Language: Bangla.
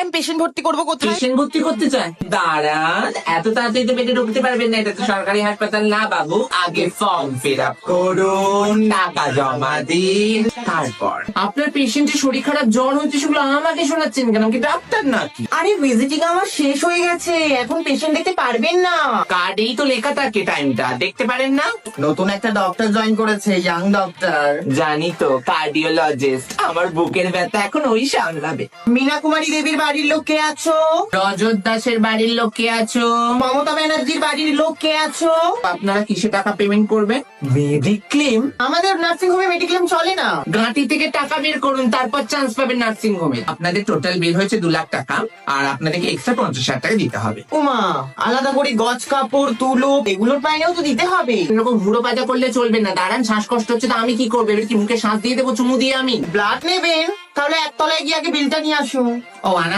আমি পেশেন্ট ভর্তি করবো কোথায়? পেশেন্ট ভর্তি করতে চায়? দাঁড়ান, এত তাড়াতাড়ি তো বেডে ঢুকতে পারবেন না, এটা তো সরকারি হাসপাতাল না বাবু। আগে ফর্ম ফিল আপ করুন, টাকা জমা দিন, তারপর আপনার পেশেন্টের শরীর খারাপ, জ্বর হচ্ছে, সেগুলো আমাকে শোনাচ্ছেন কেন? কি ডাক্তার নাকি? আরে ভিজিটিং আমার শেষ হয়ে গেছে, এখন পেশেন্ট দেখতে পারবেন না। কার্ডেই তো লেখা থাকে টাইমটা, দেখতে পারেন না? নতুন একটা ডক্টর জয়েন করেছে, ইয়াং ডক্টর। জানি তো, কার্ডিওলজিস্ট। আমার বুকের ব্যথা এখন ওই সামলাবে। মীনা কুমারী দেবীর বাড়ির লোক কে আছো? রজত দাসের বাড়ির লোক কে আছো? মমতা ব্যানার্জির বাড়ির লোক কে আছো? আপনারা কিসে টাকা পেমেন্ট করবেন? মেডিক্লেম? আমাদের নার্সিং হোমে মেডিক্লেম চলে না। গাঁটি থেকে টাকা বের করুন, তারপর চান্স পাবেন নার্সিং হোমে। আপনাদের টোটাল বিল হয়েছে 2 লাখ টাকা, আর আপনাদেরকে এক্সট্রা 50,000 টাকা দিতে হবে। উমা, আলাদা করে গজ কাপড় তুলো এগুলোর মাইনেও তো দিতে হবে। এরকম হুড়ো পাজা করলে চলবে না। দাঁড়ান, শ্বাসকষ্ট হচ্ছে, তো আমি কি করবো? এবার কি মুখে শ্বাস দিয়ে দেবো চুমু দিয়ে আমি? ব্লাড নেবেন? তাহলে একতলায় গিয়ে আগে বিলটা নিয়ে আসুন। ও আনা